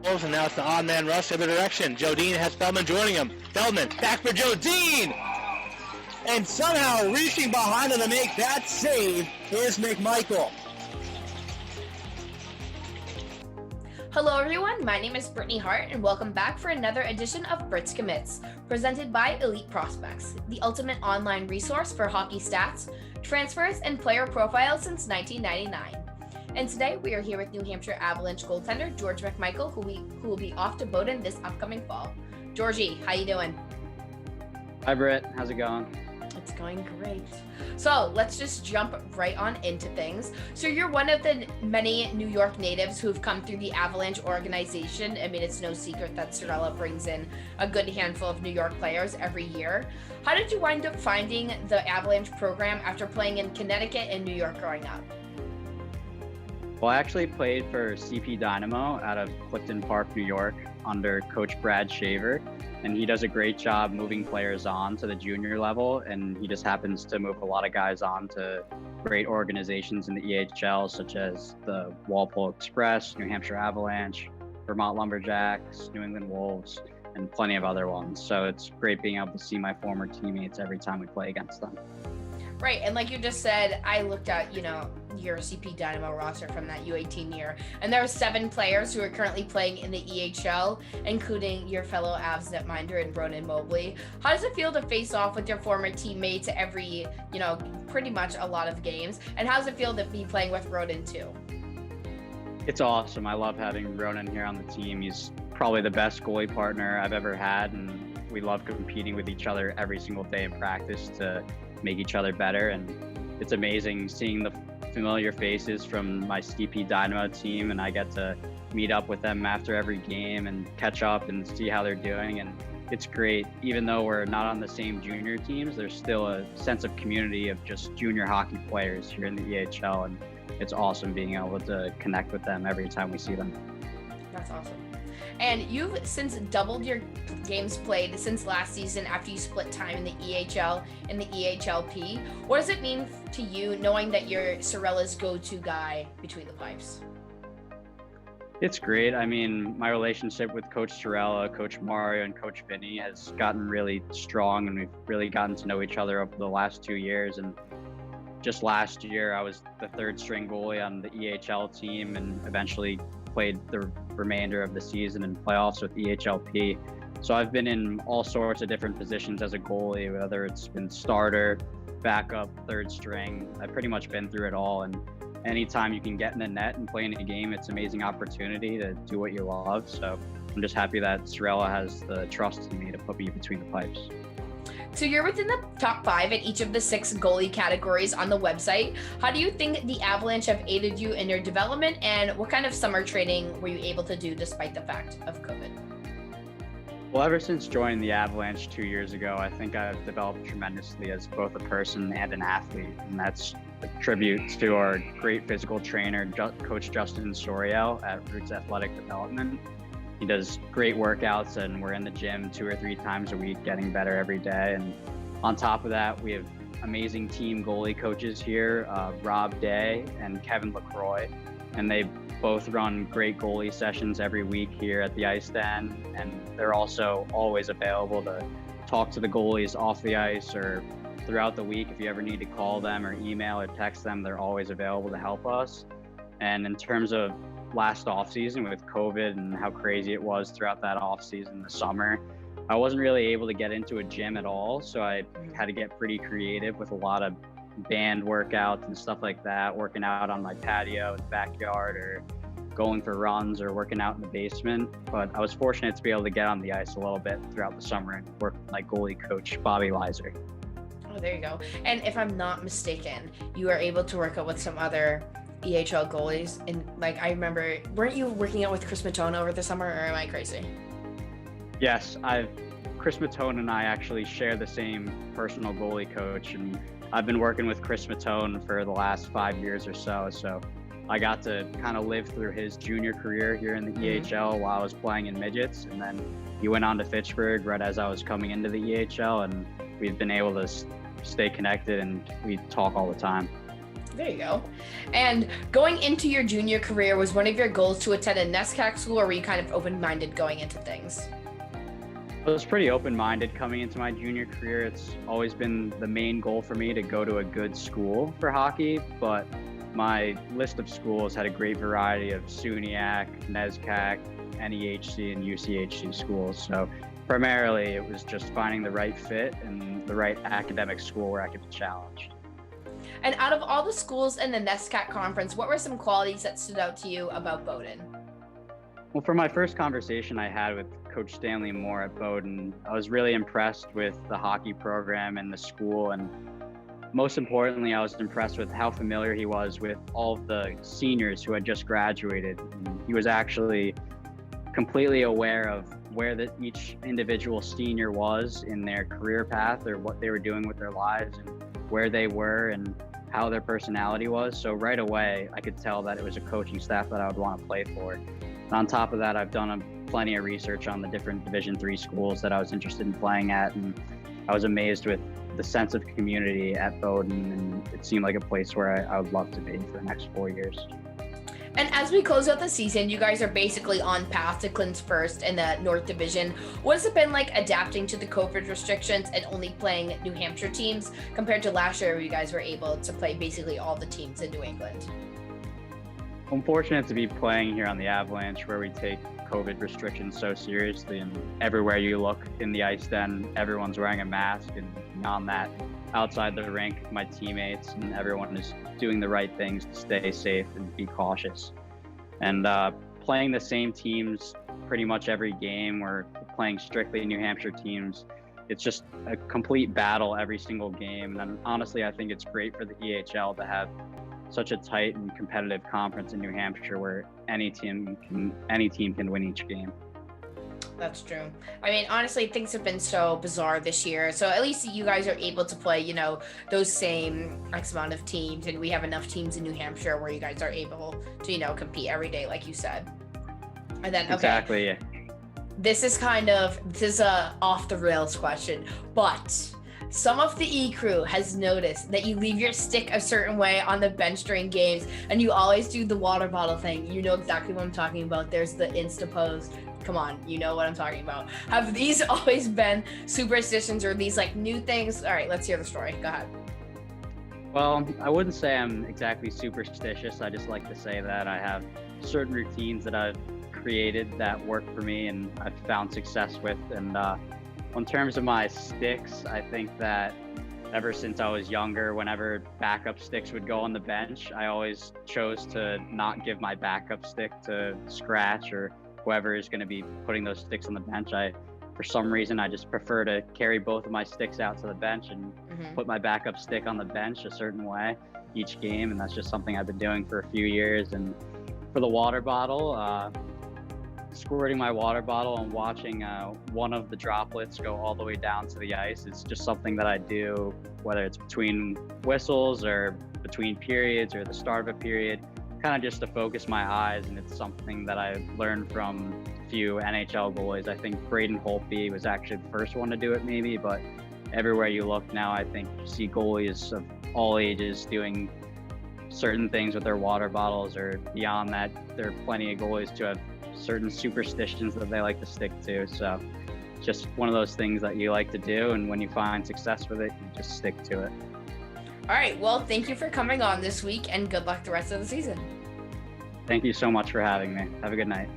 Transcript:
Wolves, and now it's the odd man rush the other direction. Joe Dean has Feldman joining him. Feldman back for Joe Dean! And somehow reaching behind him to make that save is McMichael. Hello everyone, my name is Brittany Hart and welcome back for another edition of Britt's Commits, presented by Elite Prospects, the ultimate online resource for hockey stats, transfers, and player profiles since 1999. And today we are here with New Hampshire Avalanche goaltender George McMichael, who will be off to Bowdoin this upcoming fall. Georgie, how you doing? Hi Britt, how's it going? It's going great. So let's just jump right on into things. So you're one of the many New York natives who've come through the Avalanche organization. I mean, it's no secret that Sorella brings in a good handful of New York players every year. How did you wind up finding the Avalanche program after playing in Connecticut and New York growing up? Well, I actually played for CP Dynamo out of Clifton Park, New York, under Coach Brad Shaver, and he does a great job moving players on to the junior level, and he just happens to move a lot of guys on to great organizations in the EHL, such as the Walpole Express, New Hampshire Avalanche, Vermont Lumberjacks, New England Wolves, and plenty of other ones. So it's great being able to see my former teammates every time we play against them. Right, and like you just said, I looked at, your CP Dynamo roster from that U18 year, and there are 7 players who are currently playing in the EHL, including your fellow Avs netminder and Ronan Mobley. How does it feel to face off with your former teammates every, pretty much a lot of games? And how does it feel to be playing with Ronan too? It's awesome. I love having Ronan here on the team. He's probably the best goalie partner I've ever had, and we love competing with each other every single day in practice to make each other better. And it's amazing seeing the familiar faces from my CP Dynamo team, and I get to meet up with them after every game and catch up and see how they're doing. And it's great. Even though we're not on the same junior teams, there's still a sense of community of just junior hockey players here in the EHL, and it's awesome being able to connect with them every time we see them. That's awesome. And you've since doubled your games played since last season after you split time in the EHL and the EHLP. What does it mean to you knowing that you're Sorella's go-to guy between the pipes? It's great. I mean, my relationship with Coach Sorella, Coach Mario, and Coach Vinny has gotten really strong, and we've really gotten to know each other over the last 2 years. And just last year, I was the 3rd string goalie on the EHL team and eventually played the remainder of the season in playoffs with EHLP. So I've been in all sorts of different positions as a goalie, whether it's been starter, backup, 3rd string. I've pretty much been through it all. And anytime you can get in the net and play in a game, it's an amazing opportunity to do what you love. So I'm just happy that Sorella has the trust in me to put me between the pipes. So you're within the top 5 in each of the 6 goalie categories on the website. How do you think the Avalanche have aided you in your development, and what kind of summer training were you able to do despite the fact of COVID? Well, ever since joining the Avalanche 2 years ago, I think I've developed tremendously as both a person and an athlete, and that's a tribute to our great physical trainer, Coach Justin Soriel at Roots Athletic Development. He does great workouts, and we're in the gym 2 or 3 times a week, getting better every day. And on top of that, we have amazing team goalie coaches here, Rob Day and Kevin LaCroix, and they both run great goalie sessions every week here at the ice den. And they're also always available to talk to the goalies off the ice or throughout the week. If you ever need to call them or email or text them, they're always available to help us. And in terms of last offseason with COVID and how crazy it was throughout that offseason, the summer, I wasn't really able to get into a gym at all. So I had to get pretty creative with a lot of band workouts and stuff like that, working out on my patio in the backyard or going for runs or working out in the basement. But I was fortunate to be able to get on the ice a little bit throughout the summer and work with my goalie coach, Bobby Leiser. Oh, there you go. And if I'm not mistaken, you were able to work out with some other EHL goalies, and I remember, weren't you working out with Chris Matona over the summer, or am I crazy? Yes, Chris Matona and I actually share the same personal goalie coach, and I've been working with Chris Matona for the last 5 years or so. So I got to kind of live through his junior career here in the EHL while I was playing in midgets, and then he went on to Fitchburg right as I was coming into the EHL, and we've been able to stay connected, and we talk all the time. There you go. And going into your junior career, was one of your goals to attend a NESCAC school, or were you kind of open-minded going into things? I was pretty open-minded coming into my junior career. It's always been the main goal for me to go to a good school for hockey, but my list of schools had a great variety of SUNYAC, NESCAC, NEHC, and UCHC schools. So primarily it was just finding the right fit and the right academic school where I could be challenged. And out of all the schools in the NESCAC conference, what were some qualities that stood out to you about Bowdoin? Well, for my first conversation I had with Coach Stanley Moore at Bowdoin, I was really impressed with the hockey program and the school. And most importantly, I was impressed with how familiar he was with all of the seniors who had just graduated. And he was actually completely aware of where each individual senior was in their career path, or what they were doing with their lives, and where they were and how their personality was. So right away, I could tell that it was a coaching staff that I would want to play for. And on top of that, I've done plenty of research on the different Division III schools that I was interested in playing at, and I was amazed with the sense of community at Bowdoin, and it seemed like a place where I would love to be for the next 4 years. And as we close out the season, you guys are basically on path to clinch first in the North Division. What has it been like adapting to the COVID restrictions and only playing New Hampshire teams compared to last year where you guys were able to play basically all the teams in New England? I'm fortunate to be playing here on the Avalanche, where we take COVID restrictions so seriously, and everywhere you look in the ice den, everyone's wearing a mask, and beyond that, outside the rink, my teammates and everyone is doing the right things to stay safe and be cautious. And playing the same teams pretty much every game, or playing strictly New Hampshire teams, it's just a complete battle every single game. And honestly, I think it's great for the EHL to have such a tight and competitive conference in New Hampshire, where any team can win each game. That's true. I mean, honestly, things have been so bizarre this year. So at least you guys are able to play, those same X amount of teams. And we have enough teams in New Hampshire where you guys are able to, compete every day, like you said. And then, okay. Exactly. Yeah. This is a off the rails question, but some of the E crew has noticed that you leave your stick a certain way on the bench during games, and you always do the water bottle thing. You know exactly what I'm talking about. There's the Insta pose. Come on, you know what I'm talking about. Have these always been superstitions, or these like new things? All right, let's hear the story. Go ahead. Well, I wouldn't say I'm exactly superstitious. I just like to say that I have certain routines that I've created that work for me and I've found success with. And in terms of my sticks, I think that ever since I was younger, whenever backup sticks would go on the bench, I always chose to not give my backup stick to Scratch or whoever is going to be putting those sticks on the bench. For some reason, I just prefer to carry both of my sticks out to the bench and put my backup stick on the bench a certain way each game. And that's just something I've been doing for a few years. And for the water bottle, squirting my water bottle and watching one of the droplets go all the way down to the ice is just something that I do, whether it's between whistles or between periods or the start of a period, kind of just to focus my eyes. And it's something that I learned from a few NHL goalies. I think Braden Holtby was actually the first one to do it maybe, but everywhere you look now, I think you see goalies of all ages doing certain things with their water bottles, or beyond that, there are plenty of goalies who have certain superstitions that they like to stick to. So just one of those things that you like to do, and when you find success with it, you just stick to it. All right, well, thank you for coming on this week, and good luck the rest of the season. Thank you so much for having me. Have a good night.